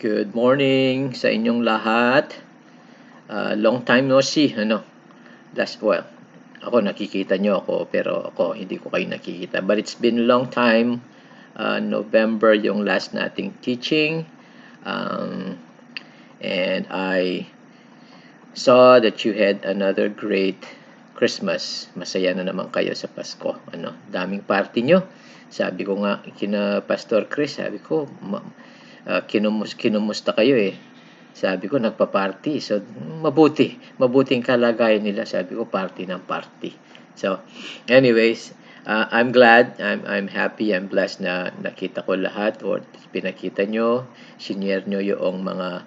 Good morning sa inyong lahat. Long time no see, ano? Ako nakikita nyo ako, pero ako hindi ko kayo nakikita. But it's been a long time. November yung last nating teaching. And I saw that you had another great Christmas. Masaya na naman kayo sa Pasko. Daming party nyo. Sabi ko nga kina Pastor Chris, sabi ko, kinumusta kayo eh. Sabi ko nagpa-party. So mabuting kalagayan nila. Sabi ko party ng party. So anyways, I'm glad, I'm happy, I'm blessed na nakita ko lahat or pinakita nyo, shinare nyo yung mga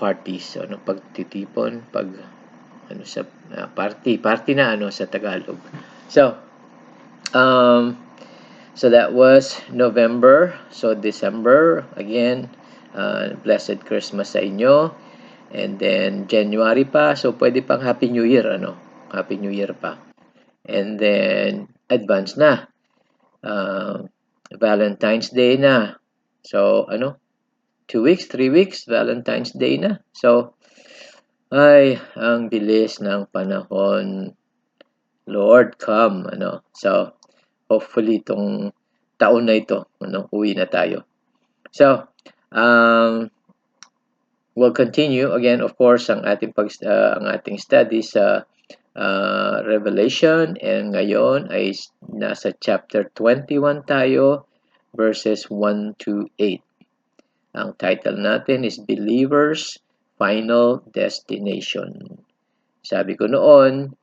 parties, pagtitipon, sa party na sa Tagalog. So that was November. So December, again, blessed Christmas sa inyo. And then January pa, so pwede pang Happy New Year, Happy New Year pa. And then advance na. Valentine's Day na. So 2 weeks, 3 weeks, Valentine's Day na. So ang bilis ng panahon. Lord, come, So hopefully itong taon na ito, uwi na tayo. So, we'll continue again, of course, ang ating study sa Revelation, and ngayon ay nasa chapter 21 tayo, verses 1 to 8. Ang title natin is Believers' Final Destination. Sabi ko noon,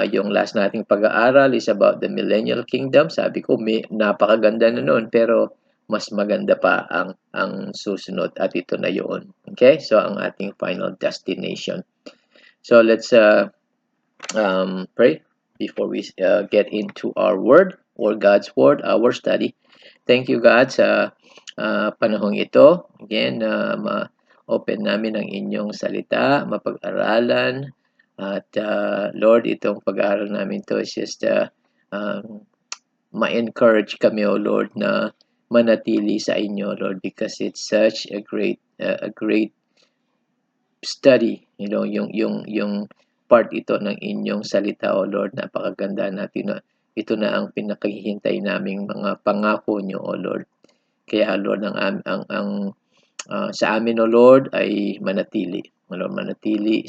yung last nating pag-aaral is about the Millennial Kingdom. Sabi ko, napakaganda na noon, pero mas maganda pa ang susunod at ito na yun. Okay? So, ang ating final destination. So, let's pray before we get into our word or God's word, our study. Thank you, God, sa panahong ito. Again, ma-open namin ang inyong salita, mapag-aralan. At Lord, itong pag-aaral namin to is just ma-encourage kami, O Lord, na manatili sa inyo, Lord, because it's such a great study, yung part ito ng inyong salita, O Lord, napakaganda natin na ito na ang pinakahihintay naming mga pangako nyo, O Lord. Kaya, Lord, sa amin, O Lord, ay manatili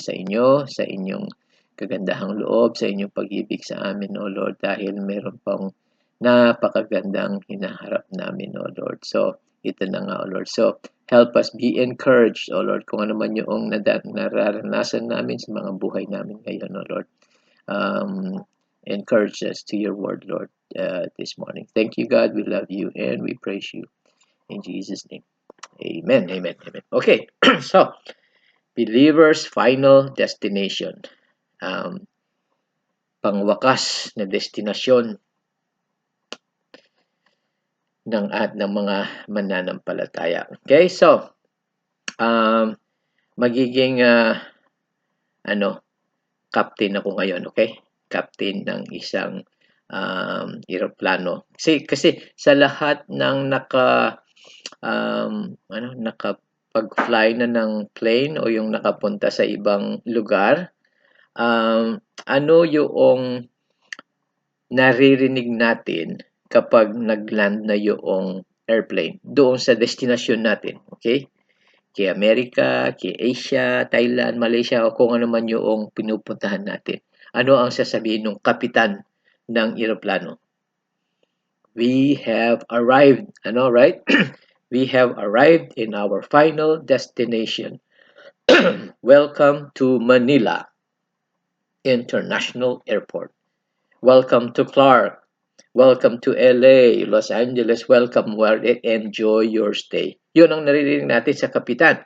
sa inyo, sa inyong kagandahang loob, sa inyong pag-ibig sa amin, O Lord, dahil meron pang napakagandang hinaharap namin, O Lord. So, ito na nga, O Lord. So, help us be encouraged, O Lord, kung ano man yung nararanasan namin sa mga buhay namin ngayon, O Lord. Encourage us to your word, Lord, this morning. Thank you, God. We love you and we praise you. In Jesus' name. Amen, amen, amen. Okay, so, believer's final destination. Pangwakas na destinasyon ng mga mananampalataya. Okay, so, magiging, captain ako ngayon, okay? Captain ng isang eroplano. Kasi sa lahat ng nakapag-fly na ng plane o yung nakapunta sa ibang lugar, ano yung naririnig natin kapag nag-land na yung airplane doon sa destination natin, okay? Kay Amerika, kay Asia, Thailand, Malaysia, o kung ano man yung pinupuntahan natin. Ano ang sasabihin ng kapitan ng eroplano? We have arrived, right? We have arrived in our final destination. Welcome to Manila International Airport. Welcome to Clark. Welcome to LA, Los Angeles. Welcome, where enjoy your stay. Yun ang naririnig natin sa kapitan.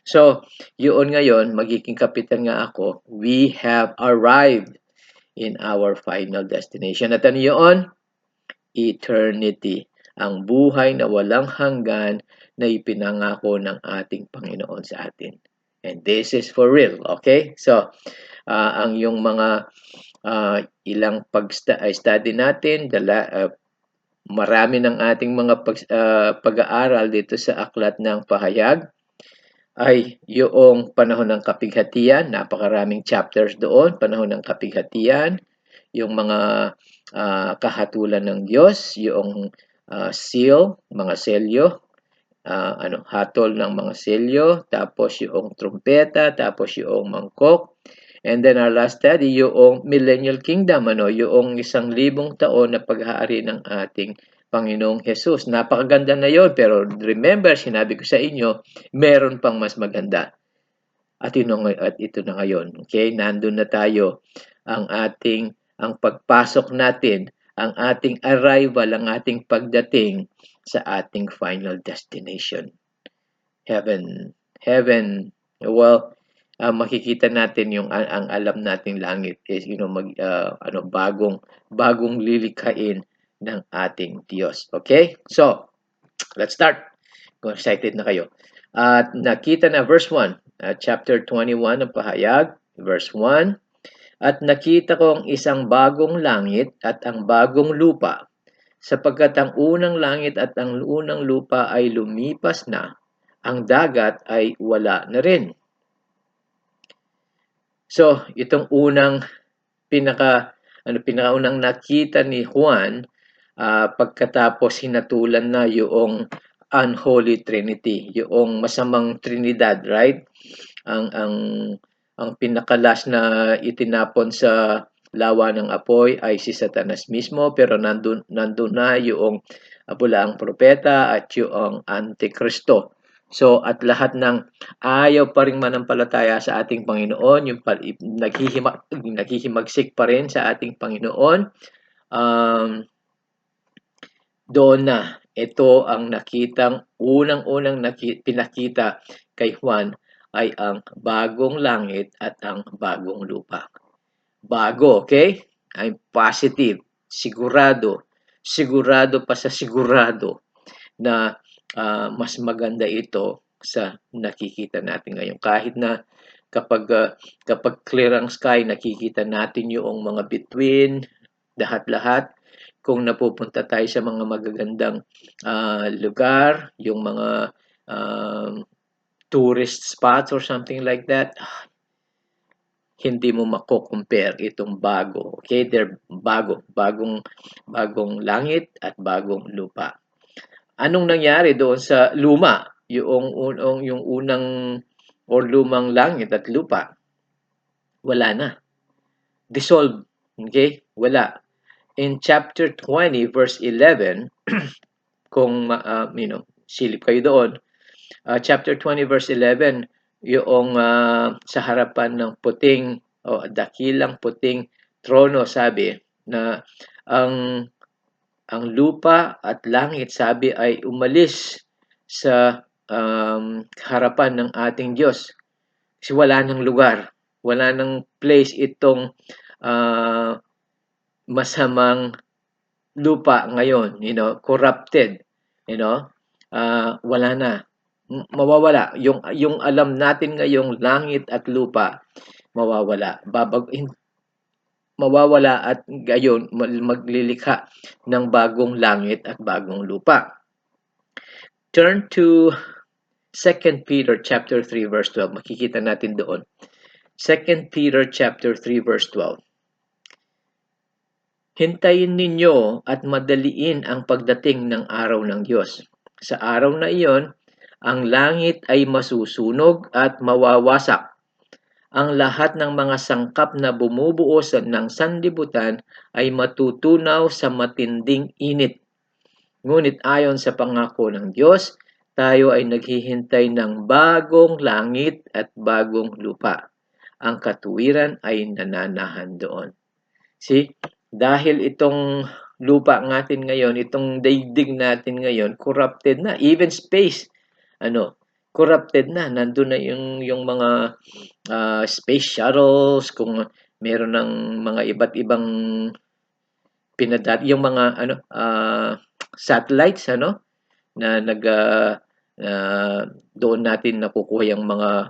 So, yun ngayon, magiging kapitan nga ako. We have arrived in our final destination. At ano yun? Eternity. Ang buhay na walang hanggan na ipinangako ng ating Panginoon sa atin. And this is for real, okay? So, ang yung mga ilang pag-study natin, marami ng ating mga pag-aaral dito sa aklat ng pahayag ay yung panahon ng kapighatian, napakaraming chapters doon, panahon ng kapighatian, yung mga kahatulan ng Diyos, yung seal, mga selyo, hatol ng mga selyo, tapos yung trumpeta, tapos yung mangkok. And then our last study, yung millennial kingdom, yung 1,000 taon na paghahari ng ating Panginoong Jesus. Napakaganda na yon, pero remember, sinabi ko sa inyo, meron pang mas maganda. At ito na ngayon. Okay? Nandun na tayo. Ang pagpasok natin, ang ating arrival, ang ating pagdating sa ating final destination. Heaven. Heaven. Well, makikita natin yung ang alam nating langit is bagong lilikhain ng ating Diyos. Okay? So, let's start. Kung excited na kayo. At nakita na verse 1, chapter 21 ng pahayag, verse 1. At nakita ko ang isang bagong langit at ang bagong lupa, sapagkat ang unang langit at ang unang lupa ay lumipas na, ang dagat ay wala na rin. So, itong unang pinakaunang nakita ni Juan pagkatapos hinatulan na yung unholy trinity, yung masamang trinidad, right? Ang pinakalas na itinapon sa lawa ng apoy ay si Satanas mismo, pero nandun na yung bulaang propeta at yung Antikristo. So, at lahat ng ayaw pa rin manampalataya sa ating Panginoon, yung naghihimagsik pa rin sa ating Panginoon, doon na, ito ang unang-unang pinakita kay Juan ay ang bagong langit at ang bagong lupa. Bago, okay? I'm positive, sigurado pa sa sigurado na mas maganda ito sa nakikita natin ngayon. Kahit na kapag clear ang sky, nakikita natin yung mga between, lahat-lahat. Kung napupunta tayo sa mga magagandang lugar, yung mga tourist spots or something like that, hindi mo mako-compare itong bago. Okay? They're bagong langit at bagong lupa. Anong nangyari doon sa luma? Yung unang or lumang langit at lupa, wala na. Dissolved. Okay? Wala. In chapter 20 verse 11, kung silip kayo doon, chapter 20 verse 11, yung sa harapan ng puting dakilang puting trono, sabi na ang lupa at langit, sabi, ay umalis sa harapan ng ating Diyos. Kasi wala nang lugar, wala nang place itong masamang lupa ngayon, corrupted, wala na. Mawawala. Yung alam natin ngayong langit at lupa, mawawala. Mawawala at gayon maglilikha ng bagong langit at bagong lupa. Turn to 2 Peter chapter 3 verse 12. Makikita natin doon. 2 Peter chapter 3 verse 12. Hintayin ninyo at madaliin ang pagdating ng araw ng Diyos. Sa araw na iyon, ang langit ay masusunog at mawawasak. Ang lahat ng mga sangkap na bumubuo ng sanlibutan ay matutunaw sa matinding init. Ngunit ayon sa pangako ng Diyos, tayo ay naghihintay ng bagong langit at bagong lupa. Ang katuwiran ay nananahan doon. See? Dahil itong lupa natin ngayon, itong daigdig natin ngayon, corrupted na. Even space, corrupted na. Nandun na yung mga space shuttles, kung meron ng mga iba't ibang yung mga satellites, na doon natin nakukuha yung mga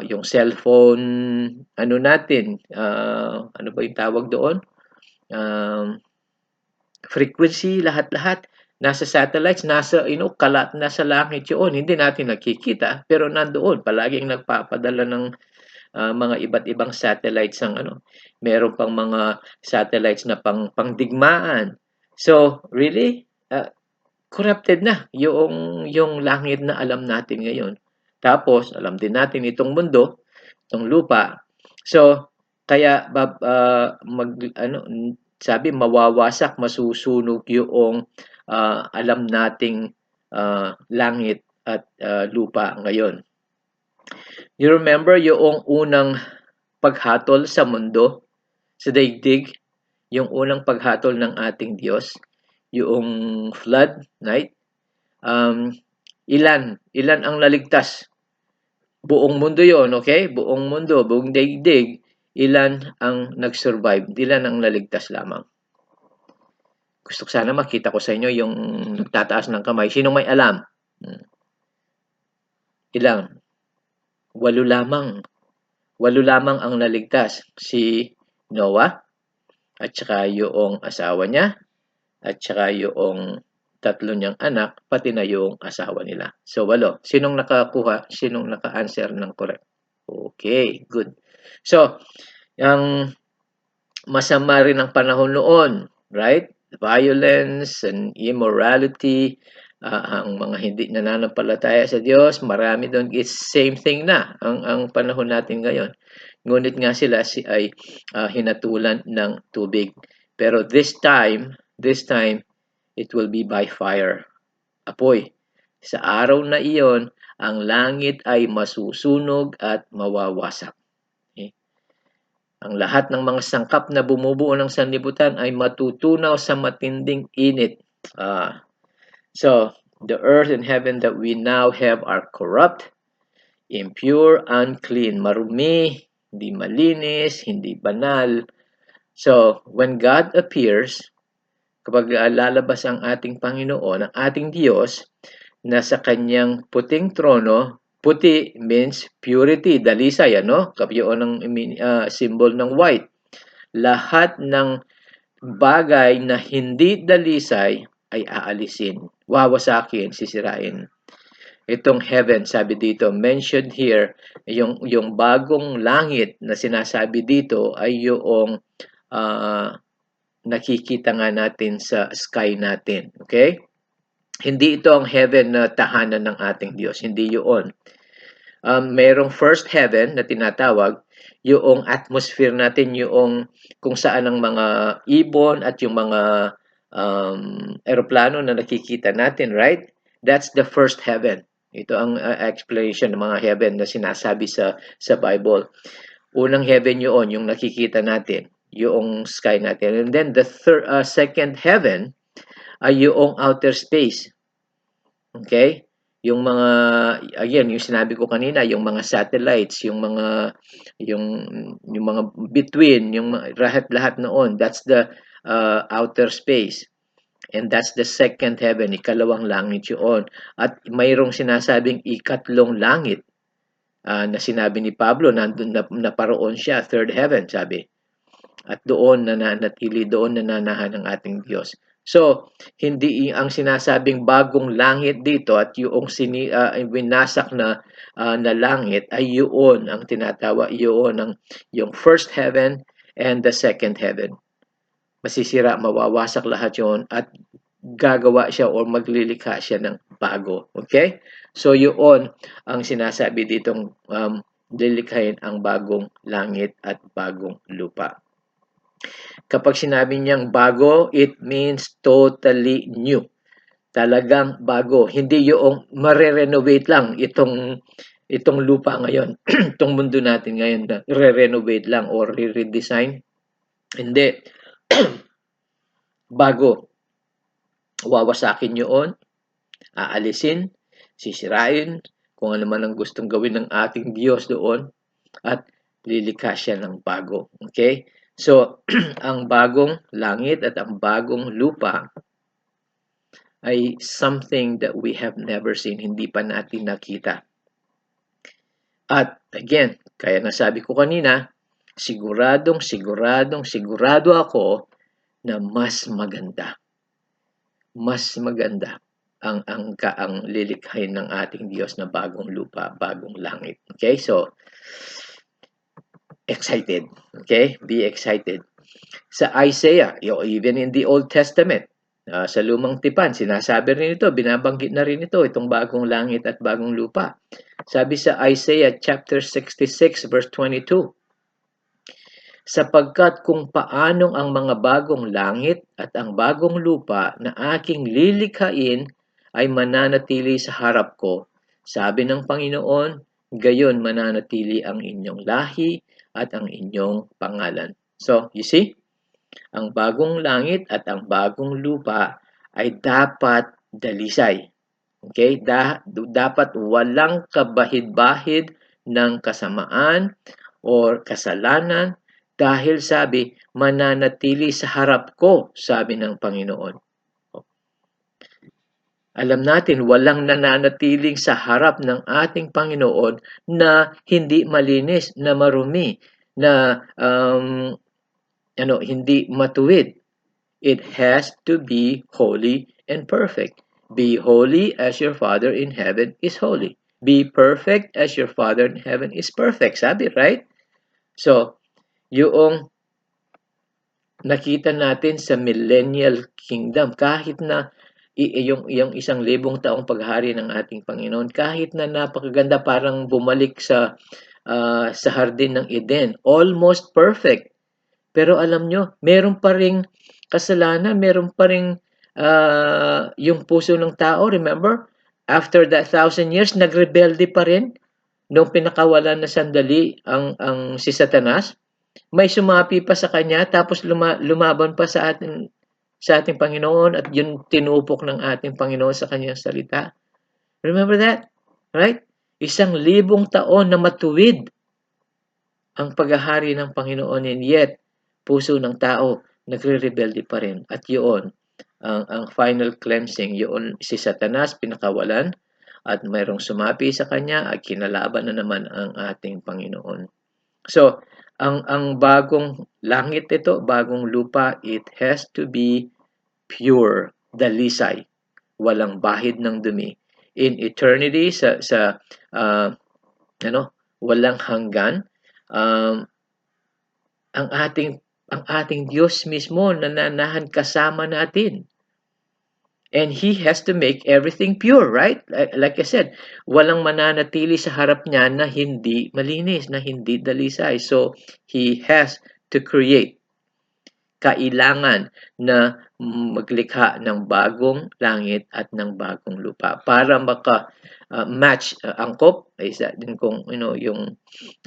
yung cellphone, natin, ano ba yung tawag doon? frequency, lahat-lahat. Nasa satellites, nasa, kalat, nasa langit yun. Hindi natin nakikita, pero nandoon. Palaging nagpapadala ng mga iba't ibang satellites ang meron pang mga satellites na pangdigmaan. So, really, corrupted na yung langit na alam natin ngayon. Tapos, alam din natin itong mundo, itong lupa. So, kaya sabi mawawasak, masusunog yung alam nating langit at lupa ngayon. You remember yung unang paghatol sa mundo, sa daigdig, yung unang paghatol ng ating Diyos, yung flood, right? Ilan ang naligtas? Buong mundo yon, okay? Buong mundo, buong daigdig, ilan ang nag-survive? Ilan ang naligtas lamang? Gusto ko sana makita ko sa inyo yung nagtataas ng kamay. Sino may alam? Ilang? 8 lamang. 8 lamang ang naligtas. Si Noah, at saka yung asawa niya, at saka yung 3 niyang anak, pati na yung asawa nila. So, 8. Sinong nakakuha? Sinong naka-answer ng correct? Okay, good. So, ang masama rin ang panahon noon, right? Violence and immorality, ang mga hindi nananampalataya sa Diyos, marami doon. It's same thing na ang panahon natin ngayon. Ngunit nga sila ay hinatulan ng tubig. Pero this time, it will be by fire. Apoy. Sa araw na iyon, ang langit ay masusunog at mawawasak. Okay? Ang lahat ng mga sangkap na bumubuo ng sanlibutan ay matutunaw sa matinding init. So, the earth and heaven that we now have are corrupt, impure, unclean, marumi, hindi malinis, hindi banal. So, when God appears, kapag lalabas ang ating Panginoon, ang ating Diyos, na sa kanyang puting trono, puti means purity, dalisay, Yun ang symbol ng white. Lahat ng bagay na hindi dalisay ay aalisin, wawasakin, sisirain. Itong heaven, sabi dito, mentioned here, yung bagong langit na sinasabi dito ay yung nakikita nga natin sa sky natin. Okay? Hindi ito ang heaven na tahanan ng ating Diyos. Hindi yun. Merong first heaven na tinatawag, yung atmosphere natin, yung kung saan ang mga ibon at yung mga eroplano na nakikita natin, right? That's the first heaven. Ito ang explanation ng mga heaven na sinasabi sa Bible. Unang heaven yun, yung nakikita natin, yung sky natin. And then the second heaven ay yung outer space. Okay? Yung mga, again, yung sinabi ko kanina, yung mga satellites, yung mga between, yung lahat noon, that's the outer space. And that's the second heaven, ikalawang langit yun. At mayroong sinasabing ikatlong langit na sinabi ni Pablo, nandun na paroon siya, third heaven, sabi. At doon nananatili, doon nananahan ang ating Diyos. So, hindi ang sinasabing bagong langit dito at yung winasak na langit ay yun ang tinatawa, yung first heaven and the second heaven. Masisira, mawawasak lahat yon at gagawa siya o maglilikha siya ng bago. Okay? So, yun ang sinasabi ditong lilikhain ang bagong langit at bagong lupa. Kapag sinabi niyang bago, it means totally new. Talagang bago. Hindi yung mare-renovate lang itong lupa ngayon, itong mundo natin ngayon na re-renovate lang or re-redesign. Hindi. Bago. Wawasakin yun, aalisin, sisirain, kung ano man ang gustong gawin ng ating Diyos doon, at lilikha siya ng bago. Okay? So, ang bagong langit at ang bagong lupa ay something that we have never seen, hindi pa natin nakita. At again, kaya nasabi ko kanina, sigurado ako na mas maganda. mas maganda ang lilikhain ng ating Diyos na bagong lupa, bagong langit. Okay? So, excited. Okay? Be excited. Sa Isaiah, even in the Old Testament, sa Lumang Tipan, sinasabi rin ito, binabanggit na rin ito, itong bagong langit at bagong lupa. Sabi sa Isaiah chapter 66 verse 22, sapagkat kung paanong ang mga bagong langit at ang bagong lupa na aking lilikhain ay mananatili sa harap ko, sabi ng Panginoon, gayon mananatili ang inyong lahi at ang inyong pangalan. So, you see, ang bagong langit at ang bagong lupa ay dapat dalisay. Okay? Dapat walang kabahid-bahid ng kasamaan or kasalanan dahil sabi, mananatili sa harap ko, sabi ng Panginoon. Alam natin, walang nananatiling sa harap ng ating Panginoon na hindi malinis, na marumi, na hindi matuwid. It has to be holy and perfect. Be holy as your Father in heaven is holy. Be perfect as your Father in heaven is perfect. Sabi, right? So, yung nakita natin sa millennial kingdom, kahit na yung 1,000 taong paghari ng ating Panginoon, kahit na napakaganda, parang bumalik sa hardin ng Eden, almost perfect. Pero alam nyo, meron pa ring kasalanan, meron pa ring yung puso ng tao, remember? After that 1,000 years, nagrebelde pa rin nung pinakawalan na sandali ang si Satanas. May sumapi pa sa kanya, tapos lumaban pa sa ating Panginoon at yun tinupok ng ating Panginoon sa kanyang salita. Remember that? Right? 1,000 taon na matuwid ang paghahari ng Panginoon, and yet, puso ng tao nagre-rebelde pa rin. At yun, ang final cleansing, yun si Satanas pinakawalan at mayroong sumapi sa kanya at kinalaban na naman ang ating Panginoon. So, ang bagong langit ito, bagong lupa, it has to be pure, dalisay, walang bahid ng dumi. In eternity, walang hanggan, ang ating Diyos mismo nananahan kasama natin. And He has to make everything pure, right? Like I said, walang mananatili sa harap niya na hindi malinis, na hindi dalisay. So, He has to create. Kailangan na maglikha ng bagong langit at ng bagong lupa para match angkop, isa din kung yung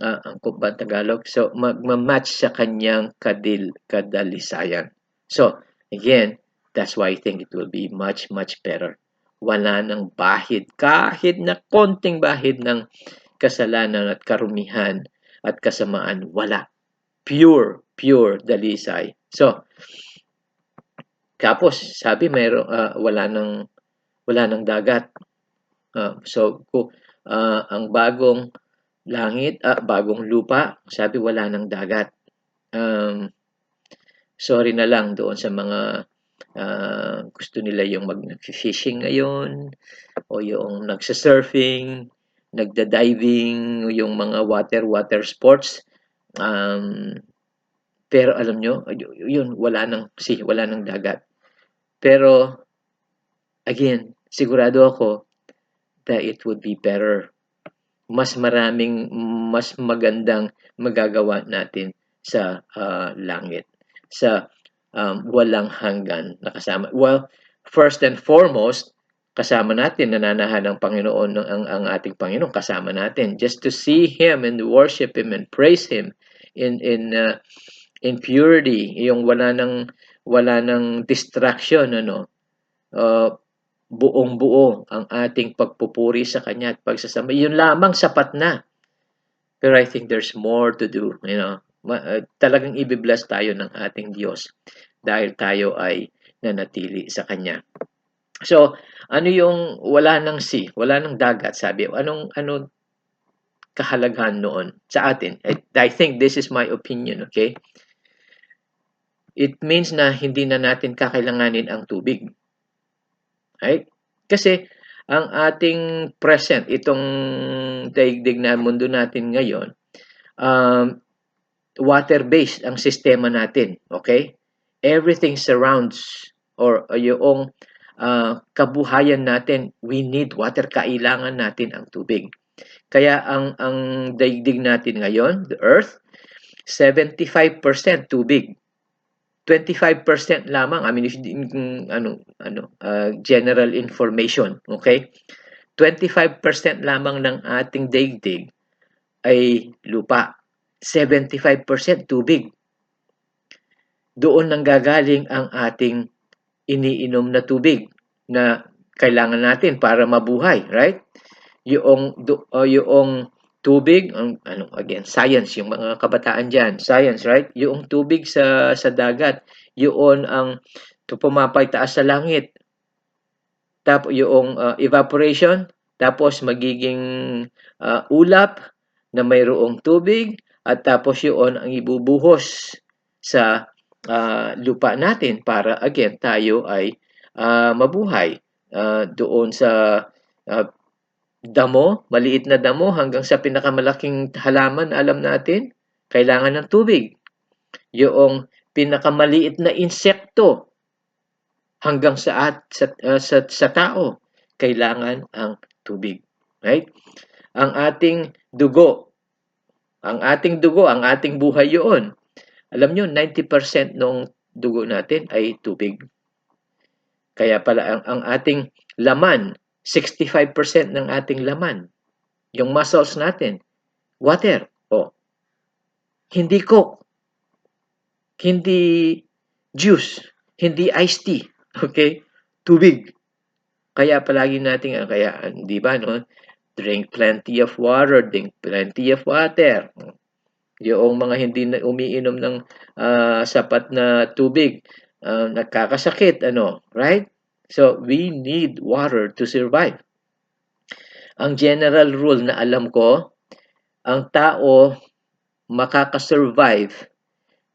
angkop ba Tagalog, so match sa kanyang kadalisayan. So again, that's why I think it will be much better. Wala nang bahid, kahit na konting bahid ng kasalanan at karumihan at kasamaan, wala. Pure dalisay. So, tapos sabi wala nang dagat. So, ang bagong langit, bagong lupa, sabi wala nang dagat. Sorry na lang doon sa mga gusto nila yung mag-fishing ngayon o yung nagsa-surfing, nagda-diving, yung mga water sports. Pero alam nyo, yun, wala nang dagat. Pero, again, sigurado ako that it would be better. Mas magandang magagawa natin sa langit. Sa walang hanggan na kasama. Well, first and foremost, kasama natin, nananahan ng Panginoon, ang ating Panginoon, kasama natin. Just to see Him and worship Him and praise Him in purity, yung wala nang distraction, buong-buo ang ating pagpupuri sa kanya at pagsasamba. Yun lamang sapat na. Pero I think there's more to do, talagang i-bless tayo ng ating Diyos dahil tayo ay nanatili sa kanya. So, ano yung wala nang sea, wala nang dagat, sabi? Anong kahalagahan noon sa atin? I think this is my opinion, okay? It means na hindi na natin kakailanganin ang tubig. Right? Kasi ang ating present, itong daigdig na mundo natin ngayon, water-based ang sistema natin. Okay? Everything surrounds or yung kabuhayan natin, we need water. Kailangan natin ang tubig. Kaya ang daigdig natin ngayon, the earth, 75% tubig. 25% lamang, I mean, general information, okay? 25% lamang ng ating daigdig ay lupa. 75% tubig. Doon nanggagaling ang ating iniinom na tubig na kailangan natin para mabuhay, right? Yung tubig, again, science, yung mga kabataan dyan, science, right? Yung tubig sa dagat, yun ang pumapaytaas sa langit. Tapos yung evaporation, tapos magiging ulap na mayroong tubig, at tapos yun ang ibubuhos sa lupa natin para again tayo ay mabuhay. Doon sa damo, maliit na damo hanggang sa pinakamalaking halaman, alam natin, kailangan ng tubig. Yung pinakamaliit na insekto hanggang sa tao, kailangan ang tubig. Right? Ang ating dugo, ang ating buhay yun. Alam nyo, 90% ng dugo natin ay tubig. Kaya pala ang ating laman, 65% ng ating laman, yung muscles natin, water. Hindi Coke, hindi juice, hindi iced tea, okay? Tubig. Kaya palagi natin, di ba, no? Drink plenty of water, drink plenty of water. Yung mga hindi na umiinom ng sapat na tubig, nagkakasakit, right? So, we need water to survive. Ang general rule na alam ko, ang tao makakasurvive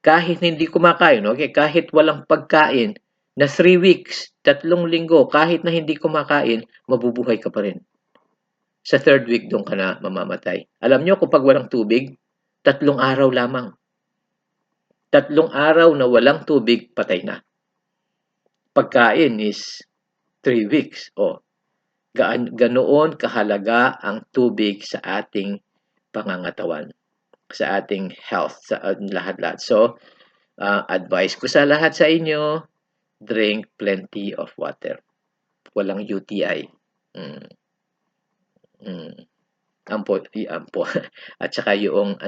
kahit hindi kumakain, okay? Kahit walang pagkain, na 3 weeks, 3 linggo, kahit na hindi kumakain, mabubuhay ka pa rin. Sa 3rd week, doon ka na mamamatay. Alam nyo, kapag walang tubig, 3 araw lamang. 3 araw na walang tubig, patay na. Pagkain is 3 weeks. Ganoon kahalaga ang tubig sa ating pangangatawan, sa ating health, sa lahat-lahat. So, advice ko sa lahat sa inyo, drink plenty of water. Walang UTI. Ampo. At saka yung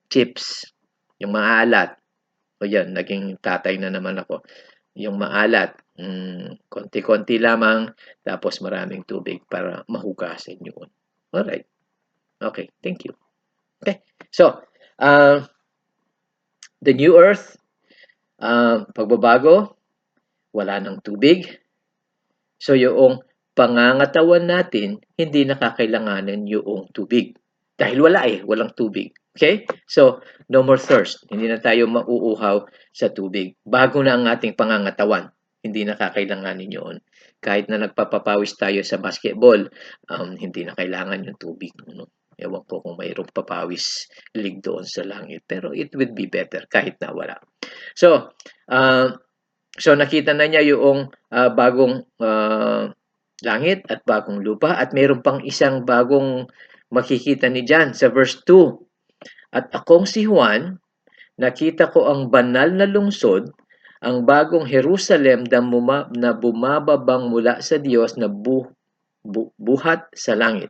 chips, yung maalat. O yan, naging tatay na naman ako. Yung maalat, konti-konti lamang, tapos maraming tubig para mahugasan yun. Alright. Okay, thank you. Okay, so, the new earth, pagbabago, wala ng tubig. So, yung pangangatawan natin, hindi nakakailanganin yung tubig. Dahil walang tubig. Okay? So, no more thirst. Hindi na tayo mauuhaw sa tubig. Bago na ang ating pangangatawan. Hindi na kakailanganin yun. Kahit na nagpapapawis tayo sa basketball, hindi na kailangan yung tubig. Ewan ko kung mayroong papawis lig doon sa langit. Pero it would be better kahit na wala. So, nakita na niya yung bagong langit at bagong lupa, at mayroon pang isang bagong makikita ni John sa verse 2. At akong si Juan, nakita ko ang banal na lungsod, ang bagong Jerusalem na bumababang mula sa Diyos na buhat sa langit.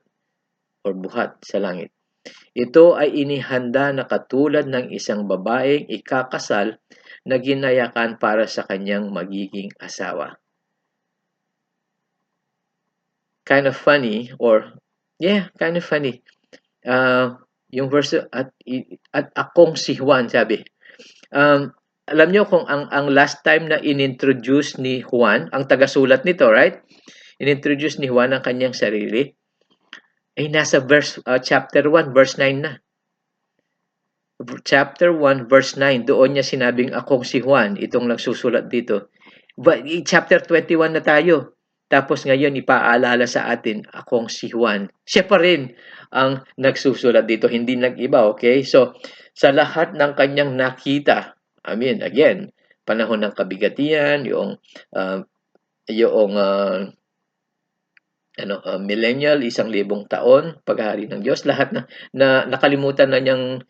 Ito ay inihanda na katulad ng isang babaeng ikakasal na ginayakan para sa kanyang magiging asawa. Kind of funny, kind of funny. Yung verse, at akong si Juan, sabi. Alam nyo kung ang last time na inintroduce ni Juan, ang tagasulat nito, right? Inintroduce ni Juan ang kanyang sarili, ay nasa chapter 1, verse 9 na. Chapter 1, verse 9, doon niya sinabing akong si Juan, itong nagsusulat dito. Chapter 21 na tayo. Tapos ngayon ipaalala sa atin, akong si Juan. Siya pa rin ang nagsusulat dito, hindi nag-iba, okay? So, sa lahat ng kanyang nakita, I mean, again, panahon ng kabigatian, uh, yung millennial, 1,000 taon, paghahari ng Diyos, lahat na nakalimutan na niyang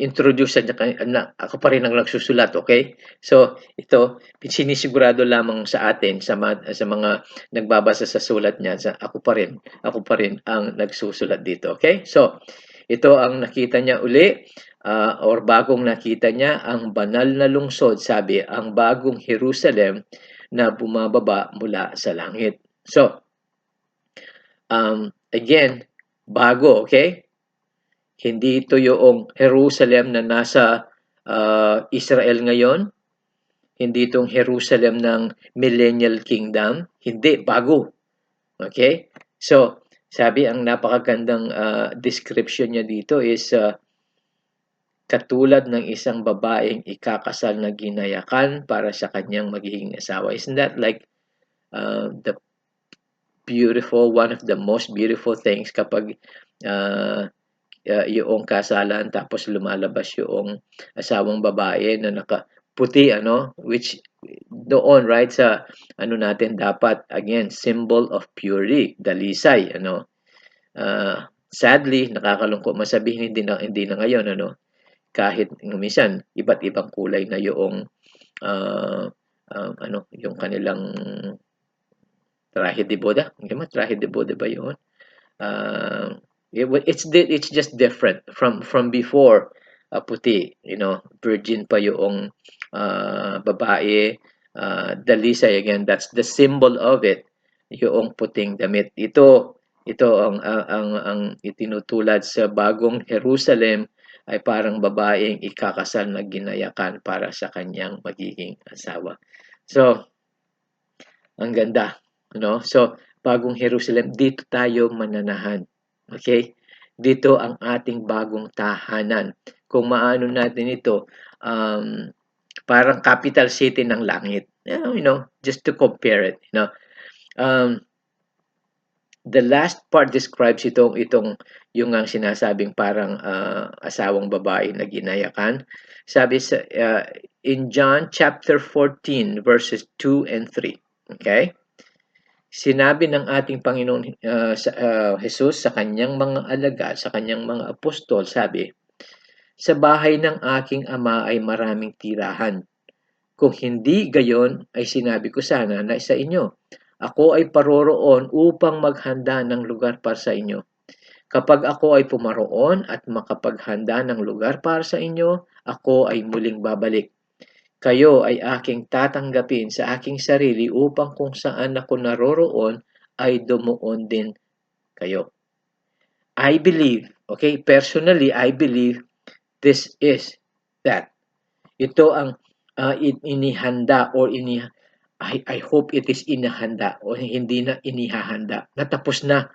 introduce na ako pa rin ang nagsusulat, okay? So, ito, sinisigurado lamang sa atin, sa mga nagbabasa sa sulat niya, ako pa rin ang nagsusulat dito, okay? So, ito ang nakita niya uli, or bagong nakita niya, ang banal na lungsod, sabi, ang bagong Jerusalem na bumababa mula sa langit. So, again, bago, okay? Hindi ito yung Jerusalem na nasa Israel ngayon. Hindi itong Jerusalem ng Millennial Kingdom. Hindi, bago. Okay? So, sabi ang napakagandang description niya dito is katulad ng isang babaeng ikakasal na ginayakan para sa kanyang magiging asawa. Isn't that like the beautiful, one of the most beautiful things kapag yung kasalan tapos lumalabas yung asawang babae na nakaputi, which doon, right, sa natin dapat, again, symbol of purity, dalisay, sadly, nakakalungkot masabihin, hindi na ngayon, kahit minsan iba't ibang kulay na yung yung kanilang traje de boda. Traje de boda ba yun? It's just different from before. Puti, virgin pa yung babae, dalisay, again, that's the symbol of it, yung puting damit. Ito ang itinutulad sa bagong Jerusalem ay parang babaeng ikakasal na ginayakan para sa kanyang magiging asawa. So, ang ganda, So, bagong Jerusalem, dito tayo mananahan. Okay? Dito ang ating bagong tahanan. Kung maano natin ito, parang capital city ng langit. Just to compare it, the last part describes yung ang sinasabing parang asawang babae na ginayakan. Sabi sa in John chapter 14 verses 2 and 3. Okay? Sinabi ng ating Panginoon Jesus sa kanyang mga alagad, sa kanyang mga apostol, sabi, sa bahay ng aking ama ay maraming tirahan. Kung hindi gayon, ay sinabi ko sana na sa inyo, ako ay paroroon upang maghanda ng lugar para sa inyo. Kapag ako ay pumaroon at makapaghanda ng lugar para sa inyo, ako ay muling babalik. Kayo ay aking tatanggapin sa aking sarili upang kung saan ako naroroon ay dumuon din kayo. I believe, okay, personally, I believe this is that. Ito ang inihanda or I hope it is inihanda o hindi na inihahanda. Natapos na.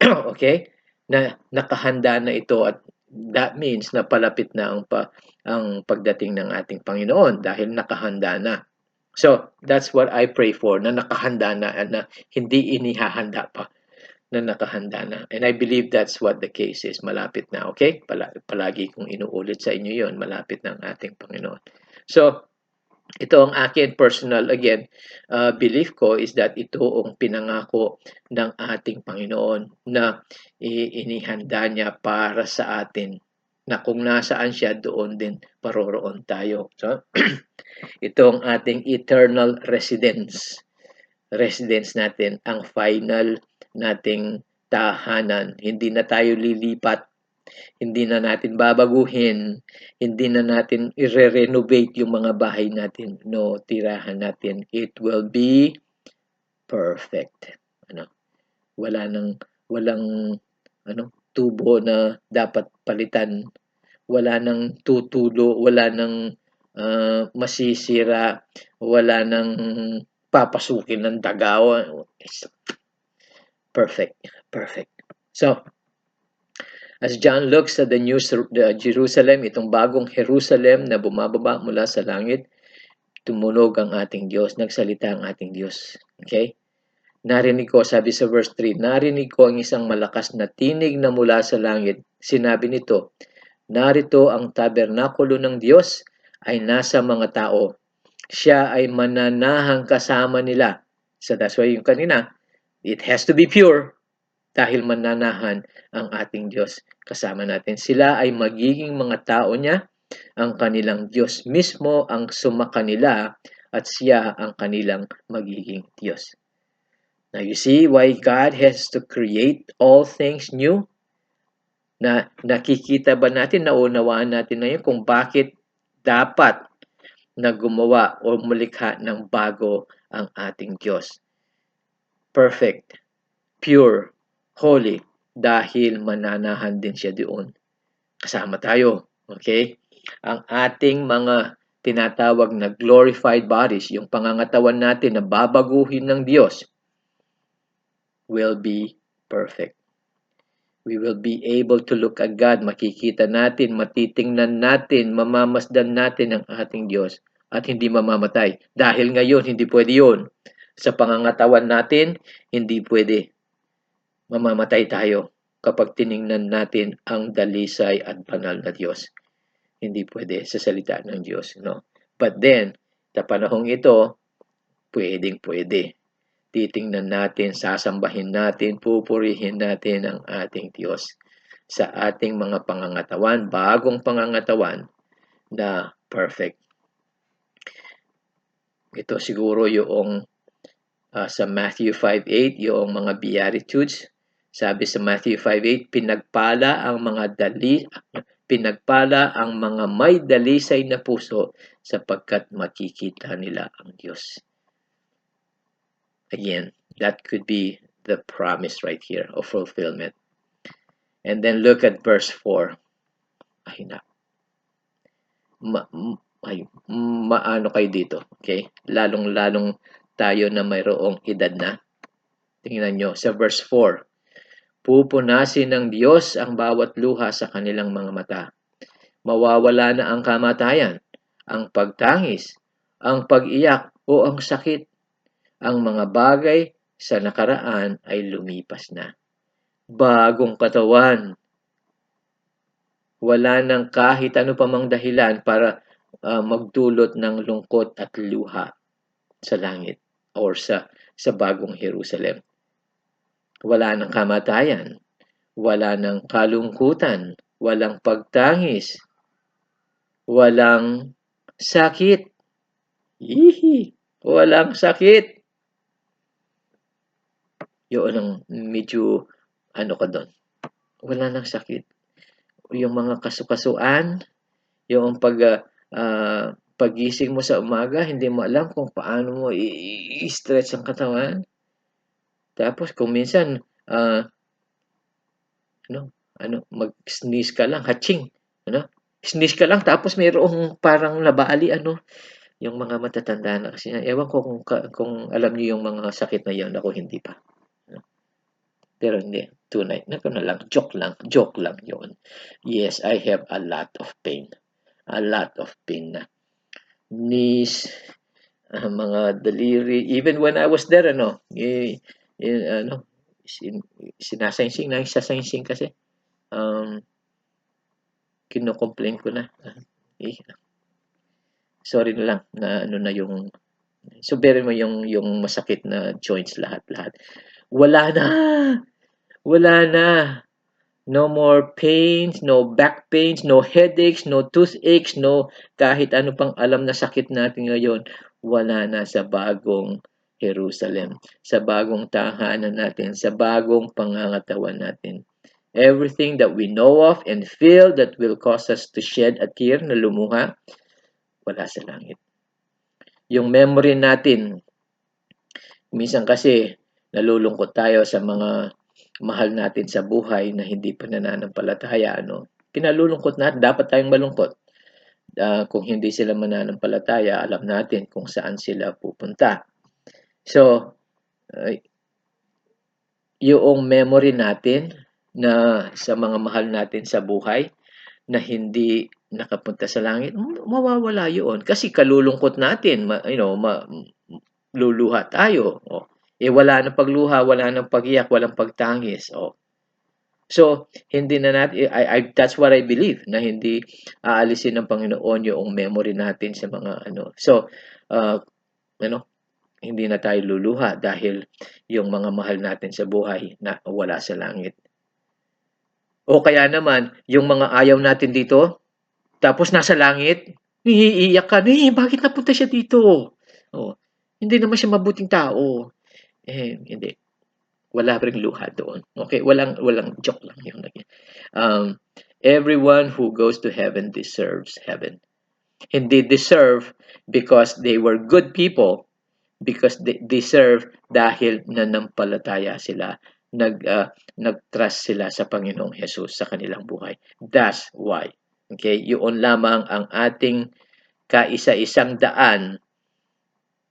Okay? Na nakahanda na ito at that means na palapit na ang pagdating ng ating Panginoon dahil nakahanda na. So, that's what I pray for, na nakahanda na at na hindi inihahanda pa, na nakahanda na. And I believe that's what the case is. Malapit na, okay? Palagi kong inuulit sa inyo yon, malapit na ang ating Panginoon. So, ito ang akin personal, again, belief ko is that ito ang pinangako ng ating Panginoon na inihanda niya para sa atin, na kung nasaan siya, doon din paroroon tayo. So, ito ang ating eternal residence natin, ang final nating tahanan. Hindi na tayo lilipat, hindi na natin babaguhin, hindi na natin i-renovate yung mga bahay natin. No, tirahan natin. It will be perfect. Walang tubo na dapat palitan. Wala nang tutulo, wala nang masisira, wala nang papasukin ng dagaw. Perfect. So, as John looks at the new Jerusalem, itong bagong Jerusalem na bumababa mula sa langit, tumunog ang ating Diyos, nagsalita ang ating Diyos. Okay? Narinig ko, sabi sa verse 3, narinig ko ang isang malakas na tinig na mula sa langit. Sinabi nito, narito ang tabernakulo ng Diyos ay nasa mga tao. Siya ay mananahang kasama nila. So that's why yung kanina, it has to be pure dahil mananahan ang ating Diyos kasama natin. Sila ay magiging mga tao niya, ang kanilang Diyos mismo ang sumakanila at siya ang kanilang magiging Diyos. Now you see why God has to create all things new? Na nakikita ba natin, naunawaan natin ngayon kung bakit dapat na gumawa o mulikha ng bago ang ating Diyos. Perfect, pure, holy, dahil mananahan din siya doon. Kasama tayo, okay? Ang ating mga tinatawag na glorified bodies, yung pangangatawan natin na babaguhin ng Diyos, will be perfect. We will be able to look at God. Makikita natin, matitingnan natin, mamamasdan natin ang ating Diyos at hindi mamamatay. Dahil ngayon, hindi pwede yun. Sa pangangatawan natin, hindi pwede. Mamamatay tayo kapag tiningnan natin ang dalisay at banal na Diyos. Hindi pwede sa salita ng Diyos. No? But then, sa panahong ito, pwedeng-pwede. Titingnan natin, sasambahin natin, pupurihin natin ang ating Diyos sa ating mga pangangatawan, bagong pangangatawan na perfect. Ito siguro yung sa Matthew 5:8, yung mga Beatitudes. Sabi sa Matthew 5:8, pinagpala ang mga may dalisay na puso sapagkat makikita nila ang Diyos. Again, that could be the promise right here of fulfillment. And then look at verse 4. Ay na. Maano kayo dito, okay? Lalong-lalong tayo na mayroong edad na. Tingnan nyo, sa verse 4. Pupunasin ng Diyos ang bawat luha sa kanilang mga mata. Mawawala na ang kamatayan, ang pagtangis, ang pag-iyak o ang sakit. Ang mga bagay sa nakaraan ay lumipas na. Bagong katawan. Wala nang kahit ano pa mang dahilan para magdulot ng lungkot at luha sa langit or sa bagong Jerusalem. Wala nang kamatayan, wala nang kalungkutan, walang pagtangis, walang sakit. Walang sakit. Yun ang medyo ano ka doon. Wala nang sakit. Yung mga kasukasuan, yung pagising mo sa umaga, hindi mo alam kung paano mo i-stretch ang katawan. Tapos kung minsan, mag-sneeze ka lang, hatching. Sneeze ka lang, tapos mayroong parang nabali, yung mga matatanda na kasi. Ewan ko kung alam niyo yung mga sakit na yun. Ako hindi pa. Pero hindi, tunay. Joke lang yun. Yes, I have a lot of pain. A lot of pain na. Knees, mga daliri. Even when I was there, sinasainsing na, sasainsing kasi. Kino-complain ko na. Sorry na lang na yung so bearin mo yung masakit na joints lahat. Wala na. No more pains, no back pains, no headaches, no toothaches, no kahit ano pang alam na sakit natin ngayon, wala na sa bagong Jerusalem, sa bagong tahanan natin, sa bagong pangangatawan natin. Everything that we know of and feel that will cause us to shed a tear na lumuha, wala sa langit. Yung memory natin, minsan kasi nalulungkot tayo sa mga mahal natin sa buhay na hindi pa nananampalataya. Pinalulungkot natin, dapat tayong malungkot. Kung hindi sila mananampalataya, alam natin kung saan sila pupunta. So, yung memory natin na sa mga mahal natin sa buhay na hindi nakapunta sa langit, mawawala yun. Kasi kalulungkot natin, luluha tayo. Wala nang pagluha, wala nang pag-iyak, walang pagtangis. So, hindi na natin, that's what I believe, na hindi aalisin ng Panginoon yung memory natin sa mga So, hindi na tayo luluha dahil yung mga mahal natin sa buhay na wala sa langit. O kaya naman, yung mga ayaw natin dito, tapos nasa langit, iiyak ka, bakit napunta siya dito? Hindi naman siya mabuting tao. Hindi. Wala ring luha doon. Okay, walang joke lang yun. Everyone who goes to heaven deserves heaven. Hindi deserve because they were good people, because they deserve dahil nanampalataya sila, nag-trust sila sa Panginoong Jesus sa kanilang buhay. That's why. Okay, yun lamang ang ating kaisa-isang daan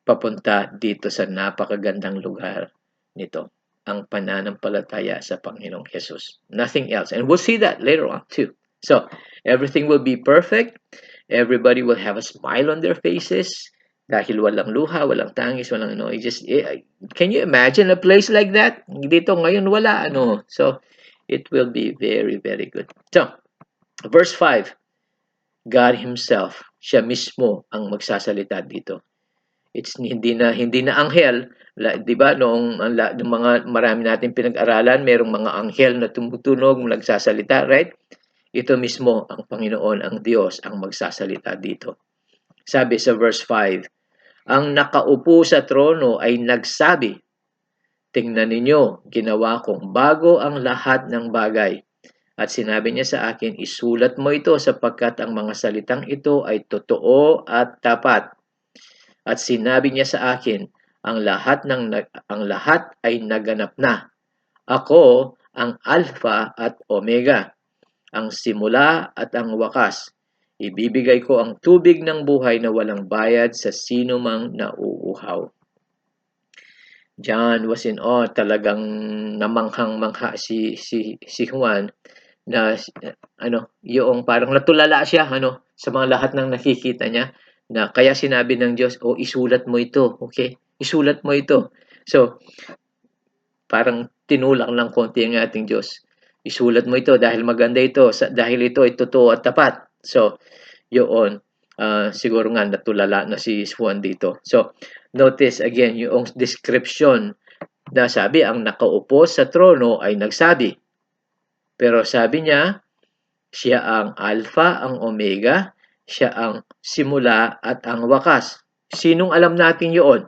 papunta dito sa napakagandang lugar nito, ang pananampalataya sa Panginoong Jesus. Nothing else. And we'll see that later on too. So, everything will be perfect. Everybody will have a smile on their faces dahil walang luha, walang tangis, walang can you imagine a place like that? Dito ngayon wala So, it will be very, very good. So, verse 5, God Himself, siya mismo ang magsasalita dito. It's hindi na anghel, 'di ba noong mga marami nating pinag-aralan, merong mga anghel na tumutunog, nagsasalita, right? Ito mismo ang Panginoon, ang Diyos ang magsasalita dito. Sabi sa verse 5, ang nakaupo sa trono ay nagsabi, tingnan ninyo, ginawa kong bago ang lahat ng bagay. At sinabi niya sa akin, isulat mo ito sapagkat ang mga salitang ito ay totoo at tapat. At sinabi niya sa akin, ang lahat ay naganap na. Ako ang Alpha at Omega, ang simula at ang wakas. Ibibigay ko ang tubig ng buhay na walang bayad sa sino mang nauuhaw. John was in awe, talagang namanghang-mangha si Juan na yung parang natulala siya sa mga lahat ng nakikita niya, na kaya sinabi ng Diyos, isulat mo ito, okay? Isulat mo ito. So, parang tinulak lang konti ang ating Diyos. Isulat mo ito dahil maganda ito, dahil ito ay totoo at tapat. So, yun, siguro nga natulala na si Juan dito. So, notice again yung description na sabi, ang nakaupo sa trono ay nagsabi. Pero sabi niya, siya ang Alpha, ang Omega, siya ang simula at ang wakas. Sinong alam natin yun?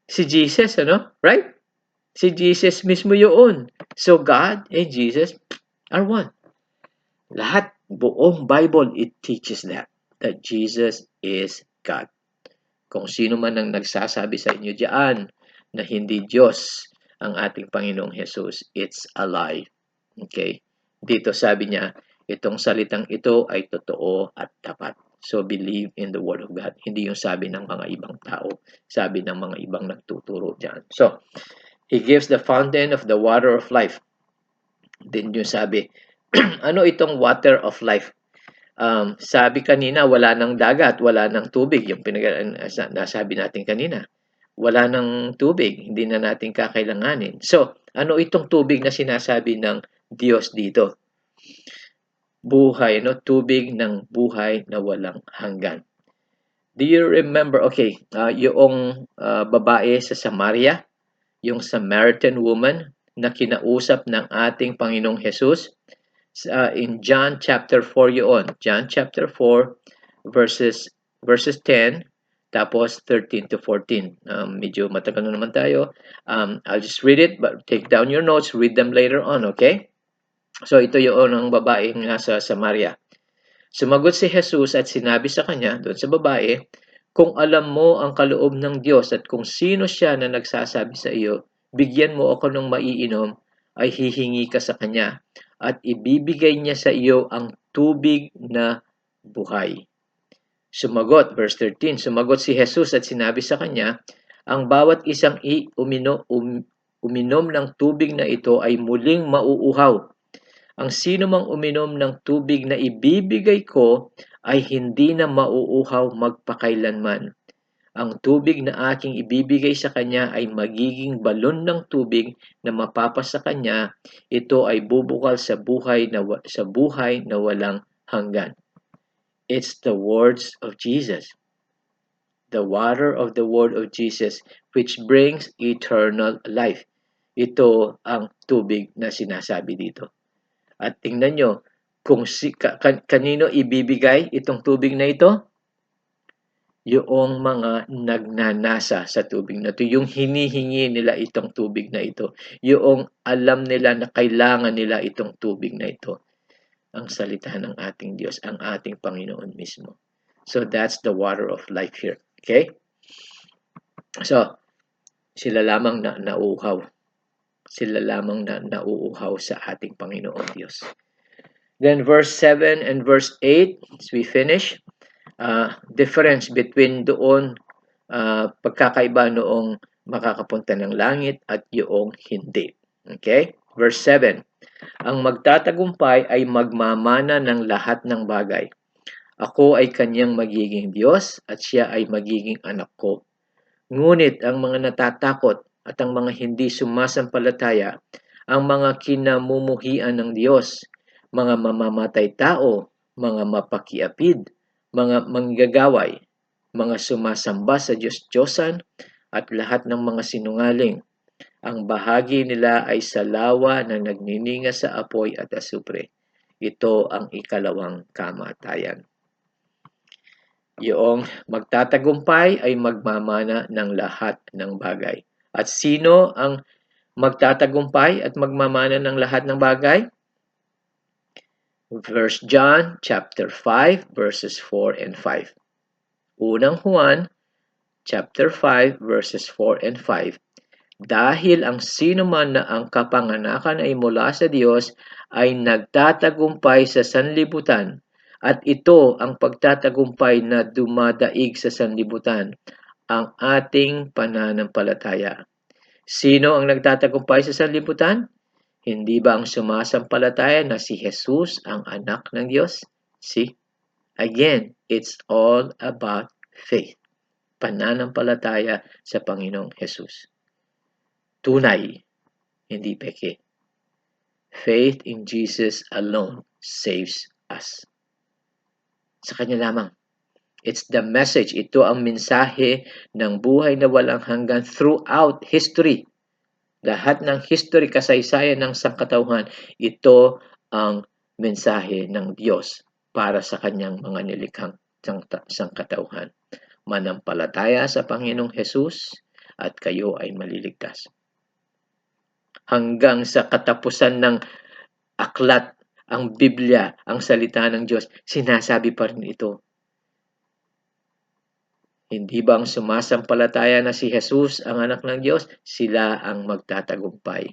Si Jesus, Right? Si Jesus mismo yun. So God and Jesus are one. Lahat, buong Bible, it teaches that Jesus is God. Kung sino man ang nagsasabi sa inyo diyan na hindi Diyos ang ating Panginoong Jesus, it's a lie. Okay? Dito sabi niya, itong salitang ito ay totoo at tapat. So, believe in the Word of God. Hindi yung sabi ng mga ibang tao. Sabi ng mga ibang nagtuturo dyan. So, He gives the fountain of the water of life. Din yung sabi, ano itong water of life? Sabi kanina, wala nang dagat, wala nang tubig. Yung nasabi natin kanina. Wala nang tubig, hindi na natin kakailanganin. So, ano itong tubig na sinasabi ng Diyos dito? Buhay, tubig ng buhay na walang hanggan. Do you remember, yung babae sa Samaria, yung Samaritan woman na kinausap ng ating Panginoong Jesus, in John chapter 4 yun. John chapter 4 verses 10 tapos 13 to 14. Medyo matagal na naman tayo. I'll just read it, but take down your notes, read them later on, okay? So ito yun ang babaeng nasa Samaria. Sumagot si Jesus at sinabi sa kanya, doon sa babae, kung alam mo ang kaloob ng Diyos at kung sino siya na nagsasabi sa iyo, bigyan mo ako ng maiinom, ay hihingi ka sa kanya at ibibigay niya sa iyo ang tubig na buhay. Sumagot, verse 13, sumagot si Jesus at sinabi sa kanya, ang bawat isang uminom ng tubig na ito ay muling mauuhaw. Ang sino mang uminom ng tubig na ibibigay ko ay hindi na mauuhaw magpakailanman. Ang tubig na aking ibibigay sa kanya ay magiging balon ng tubig na mapapasa kanya. Ito ay bubukal sa buhay na walang hanggan. It's the words of Jesus. The water of the word of Jesus which brings eternal life. Ito ang tubig na sinasabi dito. At tingnan nyo, kung kanino ibibigay itong tubig na ito? Yung mga nagnanasa sa tubig na ito. Yung hinihingi nila itong tubig na ito. Yung alam nila na kailangan nila itong tubig na ito. Ang salita ng ating Diyos, ang ating Panginoon mismo. So that's the water of life here. Okay? So, sila lamang na nauuhaw. Sila lamang na nauuhaw sa ating Panginoon Diyos. Then verse 7 and verse 8, as we finish, difference between doon, pagkakaiba noong makakapunta ng langit at yung hindi. Okay? Verse 7, ang magtatagumpay ay magmamana ng lahat ng bagay. Ako ay kanyang magiging Diyos at siya ay magiging anak ko. Ngunit ang mga natatakot at ang mga hindi sumasampalataya, ang mga kinamumuhian ng Diyos, mga mamamatay tao, mga mapakiapid, mga manggagaway, mga sumasamba sa Diyos-Diyosan, at lahat ng mga sinungaling. Ang bahagi nila ay sa lawa na nagnininga sa apoy at asupre. Ito ang ikalawang kamatayan. Yung magtatagumpay ay magmamana ng lahat ng bagay. At sino ang magtatagumpay at magmamana ng lahat ng bagay? Verse John chapter 5 verses 4 and 5. Unang Juan chapter 5 verses 4 and 5. Dahil ang sino man na ang kapanganakan ay mula sa Diyos ay nagtatagumpay sa sanlibutan. At ito ang pagtatagumpay na dumadaig sa sanlibutan, ang ating pananampalataya. Sino ang nagtatagumpay sa sanlibutan? Hindi ba ang sumasampalataya na si Jesus ang anak ng Diyos? See? Again, it's all about faith. Pananampalataya sa Panginoong Jesus. Tunay, hindi peke. Faith in Jesus alone saves us. Sa Kanya lamang. It's the message. Ito ang mensahe ng buhay na walang hanggan throughout history. Lahat ng history, kasaysayan ng sangkatauhan, ito ang mensahe ng Diyos para sa Kanyang mga nilikhang sangkatauhan. Manampalataya sa Panginoong Jesus at kayo ay maliligtas. Hanggang sa katapusan ng aklat, ang Biblia, ang salita ng Diyos, sinasabi pa rin ito. Hindi ba ang sumasampalataya na si Jesus ang anak ng Diyos? Sila ang magtatagumpay.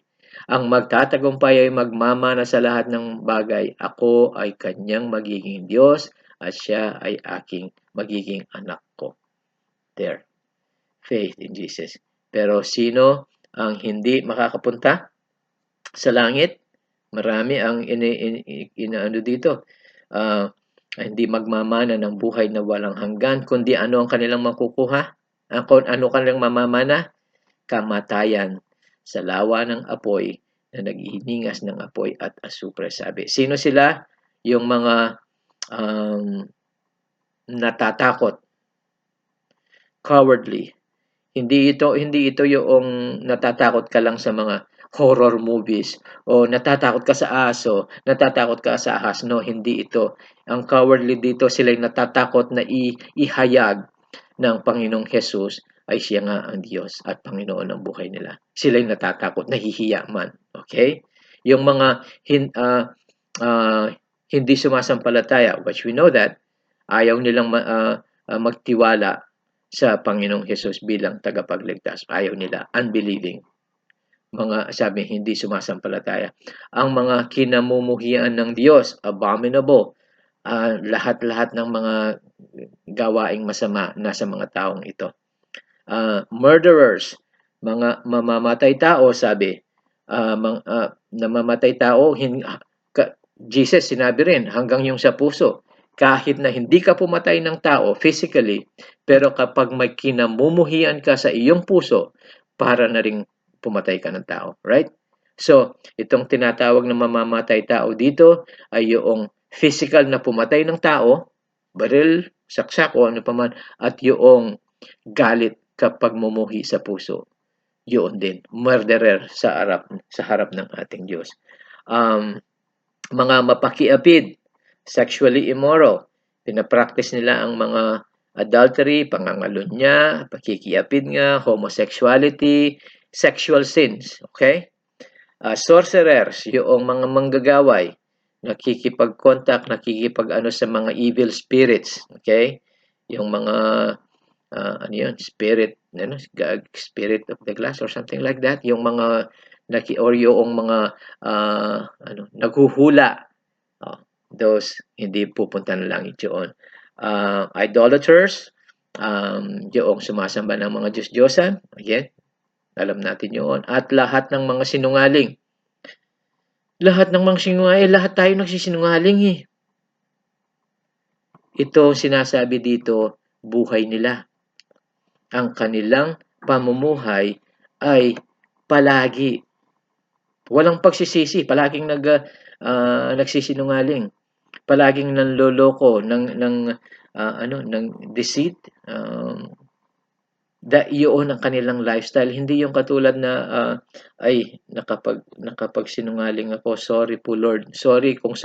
Ang magtatagumpay ay magmamana sa lahat ng bagay. Ako ay kanyang magiging Diyos at siya ay aking magiging anak ko. There. Faith in Jesus. Pero sino ang hindi makakapunta sa langit? Marami ang inaano dito. Hindi magmamana ng buhay na walang hanggan, kundi ano ang kanilang makukuha? Ano kanilang mamamana? Kamatayan sa lawa ng apoy na naghihiningas ng apoy at asupre, sabi. Sino sila? Yung mga natatakot, cowardly. Hindi ito yung natatakot ka lang sa mga horror movies o natatakot ka sa aso, natatakot ka sa ahas. No, hindi ito. Ang cowardly dito, sila'y natatakot na ihayag ng Panginoong Jesus ay siya nga ang Diyos at Panginoon ng buhay nila. Sila'y natatakot, nahihiya man. Okay? Yung mga hindi sumasampalataya, which we know that, ayaw nilang magtiwala sa Panginoong Jesus bilang tagapagligtas. Ayaw nila, unbelieving. Mga sabi, hindi sumasampalataya. Ang mga kinamumuhian ng Diyos, abominable. Lahat-lahat ng mga gawaing masama nasa mga taong ito. Murderers, mga mamamatay tao, sabi. Namamatay tao, Jesus sinabi rin, hanggang yung sa puso. Kahit na hindi ka pumatay ng tao physically, pero kapag may kinamumuhian ka sa iyong puso, para na ring pumatay ka ng tao. Right? So, itong tinatawag na mamamatay tao dito ay yung physical na pumatay ng tao, baril, saksak o ano paman, at yung galit kapag mumuhi sa puso. Yun din, murderer sa harap ng ating Diyos. Mga mapakiapid, sexually immoral, pinapractice nila ang mga adultery, pangangalunya, pakikiapid nga, homosexuality, sexual sins, okay? Sorcerers, yung mga manggagaway, nakikipag-contact, nakikipag-ano sa mga evil spirits, okay? Yung mga ano yun, spirit of the glass or something like that, yung mga or yung mga naghuhula, those hindi pupunta ng langit yun. Idolaters, yung sumasamba ng mga Diyos-Diyosan, again, alam natin yun. At lahat ng mga sinungaling. Lahat ng mga sinungaling, lahat tayo nagsisinungaling eh. Ito sinasabi dito, buhay nila. Ang kanilang pamumuhay ay palagi walang pagsisisi, palaging nagsisinungaling, palaging nanloloko ng deceit, iyon ang kanilang lifestyle. Hindi yung katulad na ay nakapagsinungaling ako, sorry po Lord. Sorry kung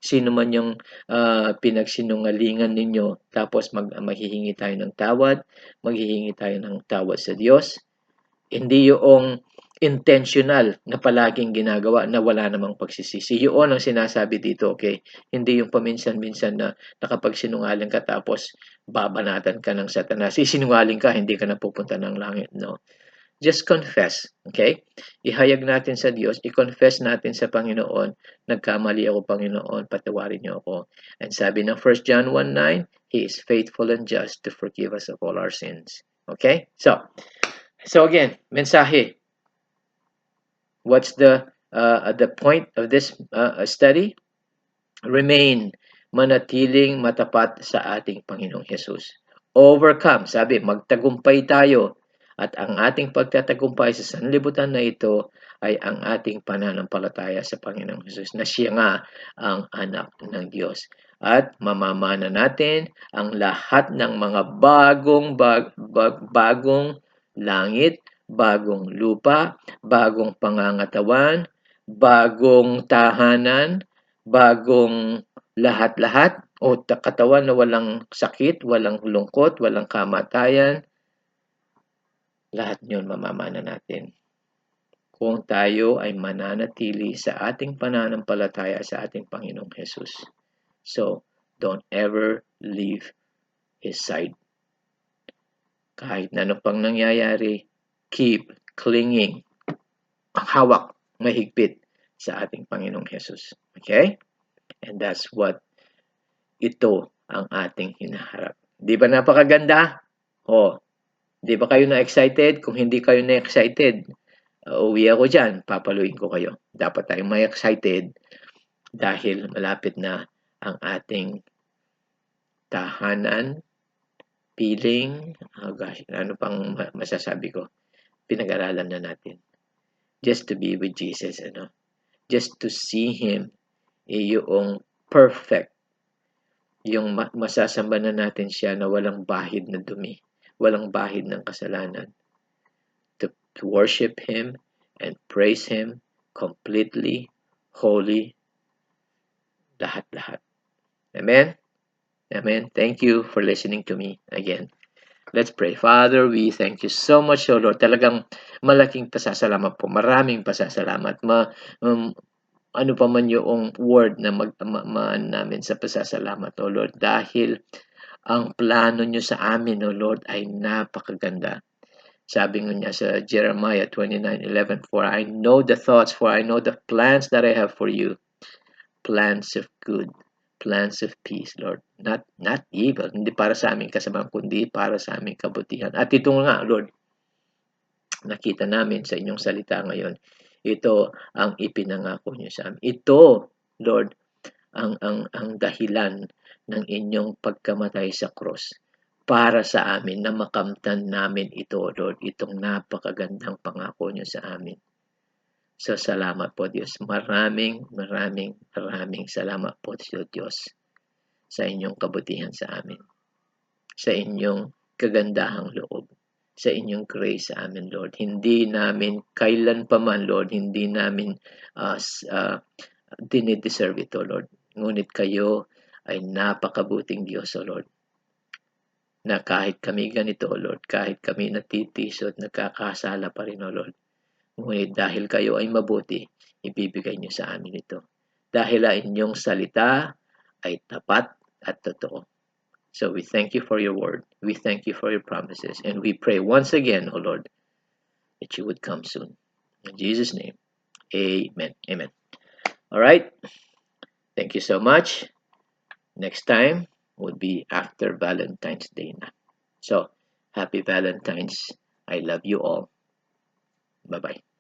sino man yung pinagsinungalingan ninyo, tapos maghihingi tayo ng tawad, maghihingi tayo ng tawad sa Diyos. Hindi yung intentional na palaging ginagawa na wala namang pagsisisi. Yun ang sinasabi dito, okay? Hindi yung paminsan-minsan na nakapagsinungaling ka tapos babanatan ka ng Satanas. Sinungaling ka, hindi ka na pupunta ng langit, no? Just confess, okay? Ihayag natin sa Diyos, i-confess natin sa Panginoon, nagkamali ako, Panginoon, patawarin niyo ako. And sabi ng 1 John 1:9, He is faithful and just to forgive us of all our sins. Okay? So again, mensahe. What's the point of this study? Remain, manatiling matapat sa ating Panginoong Hesus. Overcome, sabi, magtagumpay tayo. At ang ating pagtatagumpay sa sanlibutan na ito ay ang ating pananampalataya sa Panginoong Hesus na siya nga ang anak ng Diyos. At mamamana natin ang lahat ng mga bagong langit, bagong lupa, bagong pangangatawan, bagong tahanan, bagong lahat-lahat o katawan na walang sakit, walang lungkot, walang kamatayan, lahat yun mamamana natin. Kung tayo ay mananatili sa ating pananampalataya sa ating Panginoong Hesus. So, don't ever leave His side. Kahit na ano pang nangyayari, keep clinging, hawak, mahigpit sa ating Panginoong Hesus. Okay? And that's what ito ang ating hinaharap. Di ba napakaganda? Di ba kayo na-excited? Kung hindi kayo na-excited, uwi ako dyan, papaluin ko kayo. Dapat tayong may excited dahil malapit na ang ating tahanan, piling, ano pang masasabi ko? Pinag-aralan na natin. Just to be with Jesus, just to see Him, yung perfect, yung masasamba na natin siya na walang bahid na dumi, walang bahid ng kasalanan. To worship Him and praise Him completely, holy, lahat-lahat. Amen? Amen. Thank you for listening to me again. Let's pray. Father, we thank you so much, O Lord. Talagang malaking pasasalamat po. Maraming pasasalamat. Ano pa man yung word na magtamaan namin sa pasasalamat, O Lord. Dahil ang plano nyo sa amin, O Lord, ay napakaganda. Sabi nga sa Jeremiah 29:11, For I know the plans that I have for you. Plans of good. Plans of peace, Lord. Not evil. Hindi para sa aming kasamaan, kundi para sa aming kabutihan. At ito nga, Lord, nakita namin sa inyong salita ngayon, ito ang ipinangako niyo sa amin. Ito Lord, ang dahilan ng inyong pagkamatay sa cross para sa amin na makamtan namin ito, Lord, itong napakagandang pangako niyo sa amin. So, salamat po, Diyos. Maraming salamat po, Diyos, sa inyong kabutihan sa amin, sa inyong kagandahang loob, sa inyong grace sa amin, Lord. Hindi namin kailan pa man, Lord, hindi namin uh, dinideserve ito, Lord. Ngunit kayo ay napakabuting Diyos, O Lord, na kahit kami ganito, Lord, kahit kami natitiso at nagkakasala pa rin, O Lord, ngunit dahil kayo ay mabuti, ibibigay niyo sa amin ito. Dahil ang inyong salita ay tapat at totoo. So we thank you for your word. We thank you for your promises. And we pray once again, O Lord, that you would come soon. In Jesus' name, amen. Amen. All right. Thank you so much. Next time would be after Valentine's Day na. So, happy Valentine's. I love you all. Bye-bye.